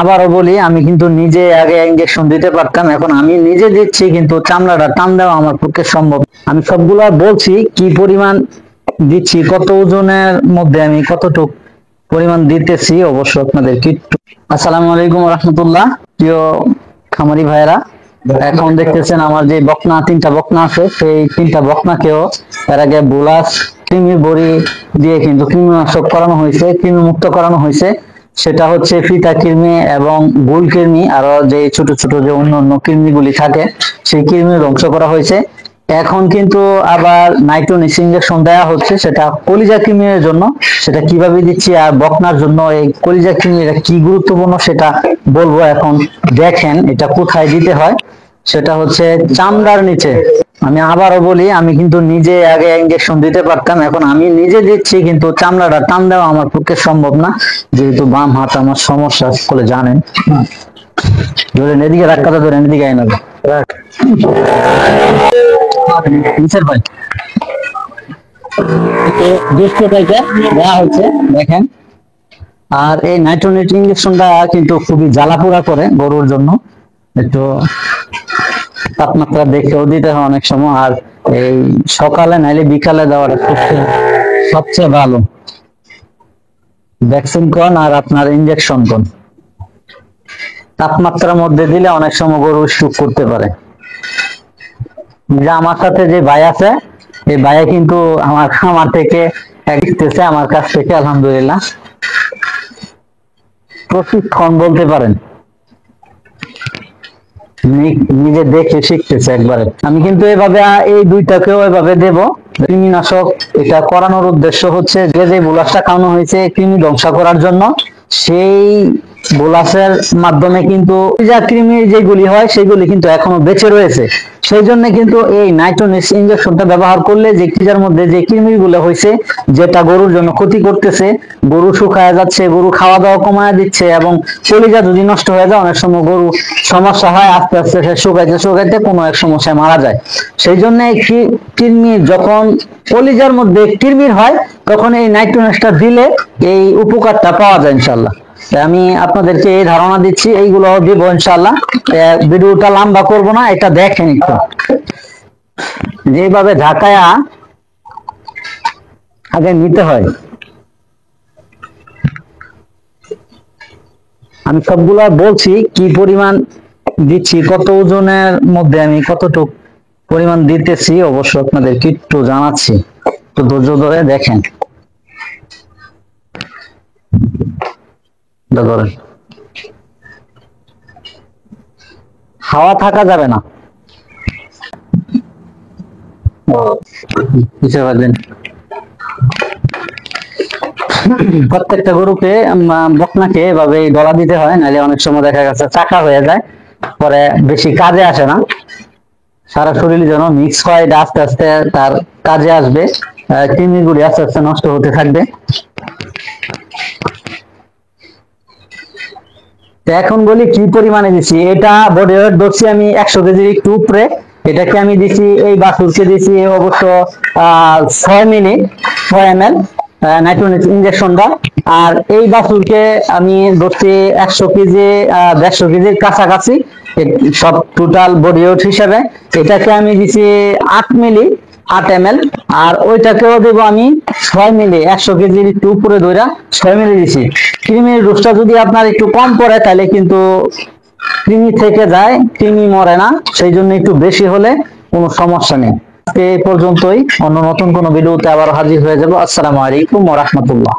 আবারও বলি, আমি কিন্তু নিজে আগে ইঞ্জেকশন দিতে পারতাম, এখন আমি নিজে দিচ্ছি, কিন্তু চামড়াটা টান দেওয়া আমার পক্ষে সম্ভব। আমি সবগুলা বলছি কি পরিমাণ দিচ্ছি, কত ওজনের মধ্যে আমি কতটুক পরিমাণ দিতেছি, অবশ্য আপনাদের কি। আসসালামু আলাইকুম রহমতুল্লাহ, প্রিয় খামারি ভাইরা। এখন দেখতেছেন আমার যে বকনা, তিনটা বকনা আছে, সেই তিনটা বকনাকেও এর আগে বুলাস কৃমি বড়ি দিয়ে কিন্তু কৃমিনাশক করানো হয়েছে, কৃমি মুক্ত করানো হয়েছে। সেটা হচ্ছে ফিতা কৃমি এবং গুল কৃমি, আরো যে ছোট ছোট যে অন্য অন্য কৃমিগুলি থাকে, সেই কৃমি ধ্বংস করা হয়েছে। এখন কিন্তু আবার নাইট্রোনিক্স ইনজেকশন দেওয়া হচ্ছে, সেটা কলিজা কৃমির জন্য। সেটা কিভাবে দিচ্ছি আর বকনার জন্য এই কলিজা কৃমিটা কি গুরুত্বপূর্ণ সেটা বলবো। এখন দেখেন এটা কোথায় দিতে হয়, সেটা হচ্ছে চামড়ার নিচে। আমি আবারও বলি, আমি কিন্তু নিজে আগে ইনজেকশন দিতে পারতাম, এখন আমি নিজে দিচ্ছি, কিন্তু চামড়াটা টান দেওয়া আমার পক্ষে সম্ভব না, যেহেতু বাম হাত আমার সমস্যা বলে জানেন। ধরেন এদিকে রাখ, কথা ধরেন এদিকে আইন রাখ নিচের ভাই, দেওয়া হচ্ছে দেখেন। আর এই নাইট্রোনিট ইঞ্জেকশনটা কিন্তু খুবই জ্বালাপোড়া করে গরুর জন্য, একটু তাপমাত্রা দেখেও দিতে হয় অনেক সময়। আর এই সকালে নাইলে বিকালে দেওয়াটা সবচেয়ে ভালো। ভ্যাকসিন কোন আর আপনার ইঞ্জেকশন কোন, তাপমাত্রার মধ্যে দিলে অনেক সময় গরু স্ট্রোক করতে পারে। যে আমার সাথে যে ভাই আছে, এই ভাইয়া কিন্তু আমার থেকে শিখতেছে, আমার কাছ থেকে আলহামদুলিল্লাহ প্রশিক্ষণ বলতে পারেন, নিজে দেখে শিখতেছে একবারে। আমি কিন্তু এভাবে এই দুইটাকেও এভাবে দেব কৃমিনাশক। এটা করানোর উদ্দেশ্য হচ্ছে যে বোলাসটা খাওয়ানো হয়েছে কৃমি ধ্বংস করার জন্য, সেই বোলাসের মাধ্যমে কিন্তু যা কৃমি যেগুলি হয় সেগুলি কিন্তু এখনো বেঁচে রয়েছে। সেই জন্য কিন্তু এই নাইট্রোনিক্স ইনজেকশনটা ব্যবহার করলে যে কৃমির মধ্যে যে কৃমিগুলো হয়েছে, যেটা গরুর জন্য ক্ষতি করতেছে, গরু শুকায় যাচ্ছে, গরু খাওয়া দাওয়া কমায় দিচ্ছে, এবং কলিজা যদি নষ্ট হয়ে যায় অনেক সময় গরু সমস্যা হয়, আস্তে আস্তে শুকাইতে শুকাইতে কোনো এক সমস্যায় মারা যায়। সেই জন্য কৃমি যখন কলিজার মধ্যে কৃমির হয়, তখন এই নাইট্রোনিক্সটা দিলে এই উপকারটা পাওয়া যায় ইনশাল্লাহ। আমি আপনাদেরকে এই ধারণা দিচ্ছি, এইগুলো দিব ইনশাল্লাহ। ভিডিওটা লম্বা করব না, এটা দেখেন একটু যেভাবে ঢাকায়া আগে নিতে হয়। আমি সবগুলা বলছি কি পরিমাণ দিচ্ছি, কত ওজনের মধ্যে আমি কতটুক পরিমাণ দিতেছি, অবশ্য আপনাদেরকে একটু জানাচ্ছি, তো ধৈর্য ধরে দেখেন। হাওয়া থাকা যাবে না, প্রত্যেকটা গরুকে বকনাকে এভাবে গলা দিতে হয়, নাহলে অনেক সময় দেখা গেছে চাকা হয়ে যায়, পরে বেশি কাজে আসে না। সারা শরীর যেন মিক্স হয়, এটা আস্তে আস্তে তার কাজে আসবে, কৃমিগুলি আস্তে আস্তে নষ্ট হতে থাকবে। এখন বলি কি পরিমাণে দিচ্ছি। এটা বডি ওয়েট ধরছি আমি 100 কেজির একটু উপরে। এটাকে আমি দিচ্ছি, এই বাছুরকে দিচ্ছি অবশ্য 6 মিলি 6 ml নাইট্রোনিক্স ইনজেকশনটা। আর এই বাছুরকে আমি ধরছি 100 কেজি 150 কেজির কাছাকাছি, সব টোটাল বডি ওয়েট হিসাবে। এটাকে আমি দিচ্ছি 8 মিলি 8 ml। আর ওইটাকেও দেবো আমি 6 মিলি, 100 কেজির একটু উপরে ধরা 6 মিলি দিচ্ছি। কৃমির ডোজটা যদি আপনার একটু কম পড়ে তাহলে কিন্তু কৃমি থেকে যায়, কৃমি মরে না, সেই জন্য একটু বেশি হলে কোনো সমস্যা নেই। এই পর্যন্তই, অন্য নতুন কোনো ভিডিওতে আবার হাজির হয়ে যাব। আসসালামু আলাইকুম ওয়া রাহমাতুল্লাহ।